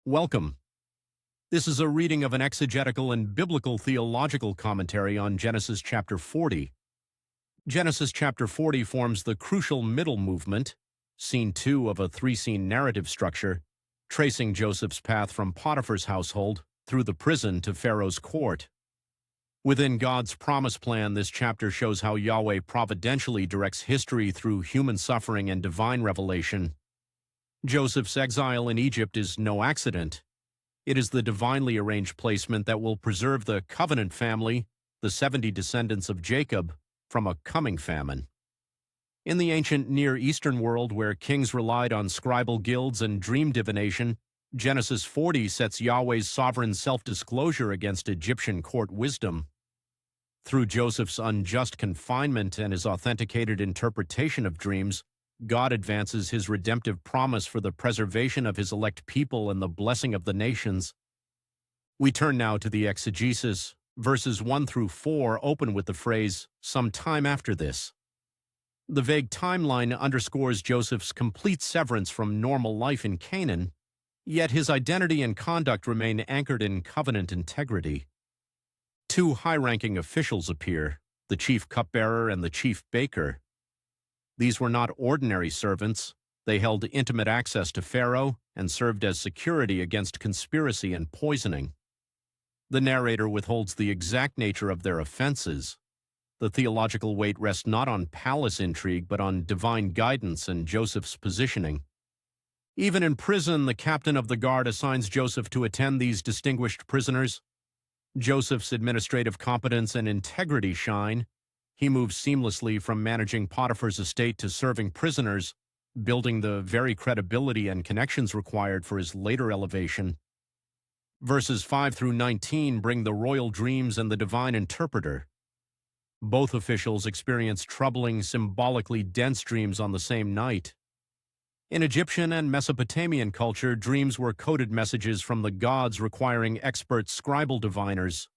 Welcome. This is a reading of an exegetical and biblical-theological commentary on Genesis chapter 40. Genesis chapter 40 forms the crucial middle movement, scene 2 of a three-scene narrative structure, tracing Joseph's path from Potiphar's household through the prison to Pharaoh's court. Within God's promise plan, this chapter shows how Yahweh providentially directs history through human suffering and divine revelation. Joseph's exile in Egypt is no accident. It is the divinely arranged placement that will preserve the covenant family, the 70 descendants of Jacob, from a coming famine. In the ancient Near Eastern world, where kings relied on scribal guilds and dream divination, Genesis 40 sets Yahweh's sovereign self-disclosure against Egyptian court wisdom. Through Joseph's unjust confinement and his authenticated interpretation of dreams, God advances his redemptive promise for the preservation of his elect people and the blessing of the nations. We turn now to the Exegesis. Verses 1 through 4 open with the phrase, "some time after this." The vague timeline underscores Joseph's complete severance from normal life in Canaan, yet his identity and conduct remain anchored in covenant integrity. Two high-ranking officials appear, the chief cupbearer and the chief baker. These were not ordinary servants. They held intimate access to Pharaoh and served as security against conspiracy and poisoning. The narrator withholds the exact nature of their offenses. The theological weight rests not on palace intrigue, but on divine guidance and Joseph's positioning. Even in prison, the captain of the guard assigns Joseph to attend these distinguished prisoners. Joseph's administrative competence and integrity shine. He moves seamlessly from managing Potiphar's estate to serving prisoners, building the very credibility and connections required for his later elevation. Verses 5 through 19 bring the royal dreams and the divine interpreter. Both officials experience troubling, symbolically dense dreams on the same night. In Egyptian and Mesopotamian culture, dreams were coded messages from the gods requiring expert scribal diviners.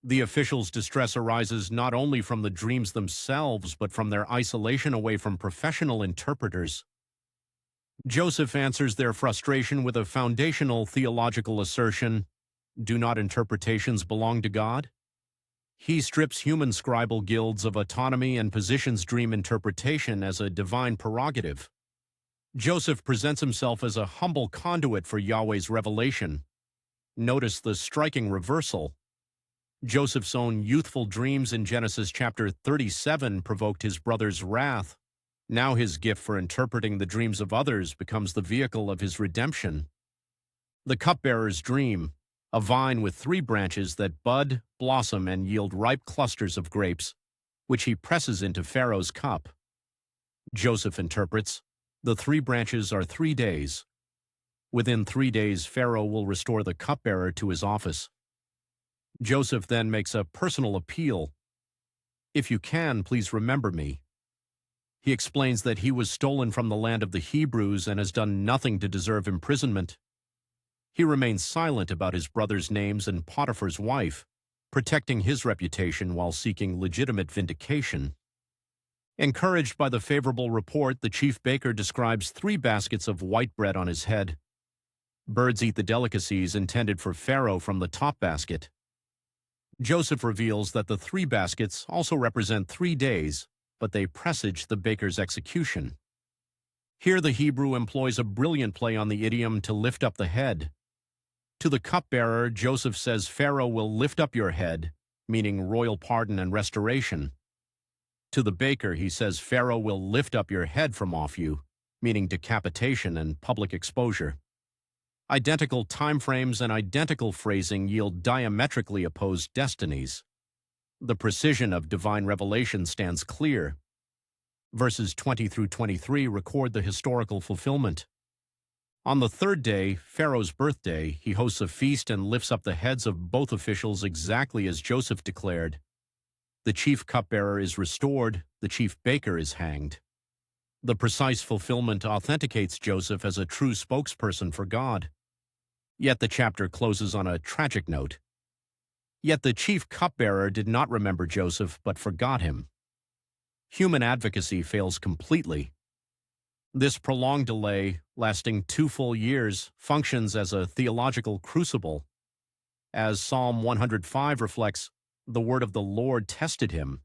The officials' distress arises not only from the dreams themselves, but from their isolation away from professional interpreters. Joseph answers their frustration with a foundational theological assertion: do not interpretations belong to God? He strips human scribal guilds of autonomy and positions dream interpretation as a divine prerogative. Joseph presents himself as a humble conduit for Yahweh's revelation. Notice the striking reversal. Joseph's own youthful dreams in Genesis chapter 37 provoked his brother's wrath. Now his gift for interpreting the dreams of others becomes the vehicle of his redemption. The cupbearer's dream, a vine with 3 branches that bud, blossom, and yield ripe clusters of grapes, which he presses into Pharaoh's cup. Joseph interprets, the 3 branches are 3 days. Within 3 days, Pharaoh will restore the cupbearer to his office. Joseph then makes a personal appeal. If you can, please remember me. He explains that he was stolen from the land of the Hebrews and has done nothing to deserve imprisonment. He remains silent about his brother's names and Potiphar's wife, protecting his reputation while seeking legitimate vindication. Encouraged by the favorable report, the chief baker describes 3 baskets of white bread on his head. Birds eat the delicacies intended for Pharaoh from the top basket. Joseph reveals that the 3 baskets also represent 3 days, but they presage the baker's execution. Here the Hebrew employs a brilliant play on the idiom to lift up the head. To the cupbearer, Joseph says Pharaoh will lift up your head, meaning royal pardon and restoration. To the baker, he says Pharaoh will lift up your head from off you, meaning decapitation and public exposure. Identical timeframes and identical phrasing yield diametrically opposed destinies. The precision of divine revelation stands clear. Verses 20 through 23 record the historical fulfillment. On the 3rd day, Pharaoh's birthday, he hosts a feast and lifts up the heads of both officials exactly as Joseph declared. The chief cupbearer is restored, the chief baker is hanged. The precise fulfillment authenticates Joseph as a true spokesperson for God. Yet the chapter closes on a tragic note. Yet the chief cupbearer did not remember Joseph, but forgot him. Human advocacy fails completely. This prolonged delay, lasting 2 full years, functions as a theological crucible. As Psalm 105 reflects, the word of the Lord tested him.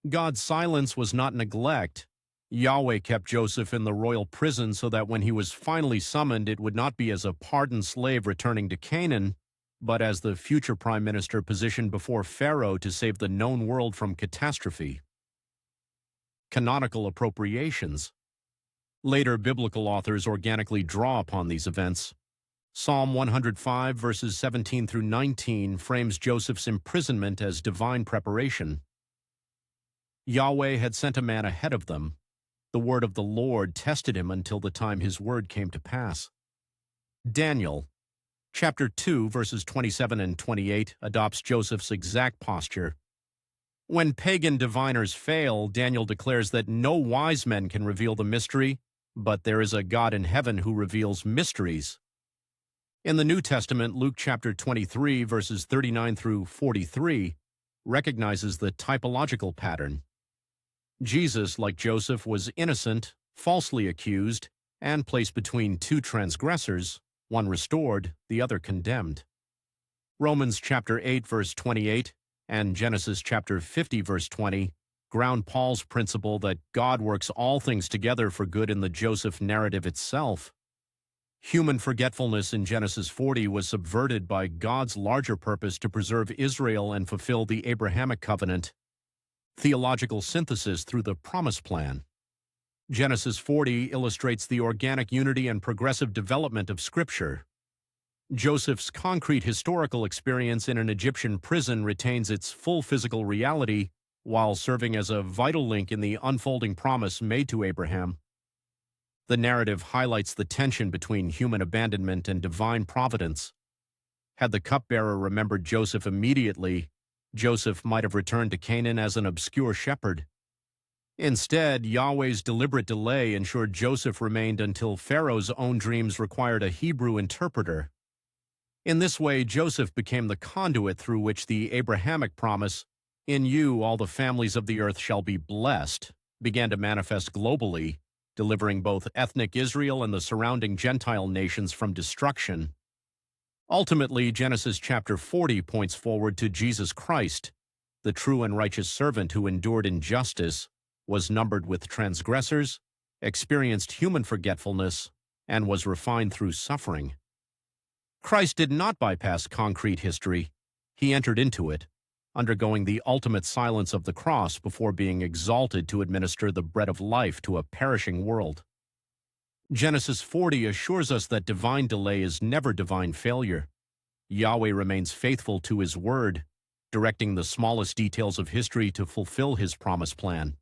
God's silence was not neglect. Yahweh kept Joseph in the royal prison so that when he was finally summoned, it would not be as a pardoned slave returning to Canaan, but as the future prime minister positioned before Pharaoh to save the known world from catastrophe. Canonical appropriations. Later biblical authors organically draw upon these events. Psalm 105, verses 17 through 19, frames Joseph's imprisonment as divine preparation. Yahweh had sent a man ahead of them. The word of the Lord tested him until the time his word came to pass. Daniel, chapter 2, verses 27 and 28, adopts Joseph's exact posture. When pagan diviners fail, Daniel declares that no wise men can reveal the mystery, but there is a God in heaven who reveals mysteries. In the New Testament, Luke chapter 23, verses 39 through 43, recognizes the typological pattern. Jesus, like Joseph, was innocent, falsely accused, and placed between two transgressors, one restored, the other condemned. Romans chapter 8, verse 28, and Genesis chapter 50, verse 20, ground Paul's principle that God works all things together for good in the Joseph narrative itself. Human forgetfulness in Genesis 40 was subverted by God's larger purpose to preserve Israel and fulfill the Abrahamic covenant. Theological synthesis through the promise plan. Genesis 40 illustrates the organic unity and progressive development of Scripture. Joseph's concrete historical experience in an Egyptian prison retains its full physical reality while serving as a vital link in the unfolding promise made to Abraham. The narrative highlights the tension between human abandonment and divine providence. Had the cupbearer remembered Joseph immediately, Joseph might have returned to Canaan as an obscure shepherd. Instead, Yahweh's deliberate delay ensured Joseph remained until Pharaoh's own dreams required a Hebrew interpreter. In this way, Joseph became the conduit through which the Abrahamic promise, "In you all the families of the earth shall be blessed," began to manifest globally, delivering both ethnic Israel and the surrounding Gentile nations from destruction. Ultimately, Genesis chapter 40 points forward to Jesus Christ, the true and righteous servant who endured injustice, was numbered with transgressors, experienced human forgetfulness, and was refined through suffering. Christ did not bypass concrete history. He entered into it, undergoing the ultimate silence of the cross before being exalted to administer the bread of life to a perishing world. Genesis 40 assures us that divine delay is never divine failure. Yahweh remains faithful to His word, directing the smallest details of history to fulfill His promise plan.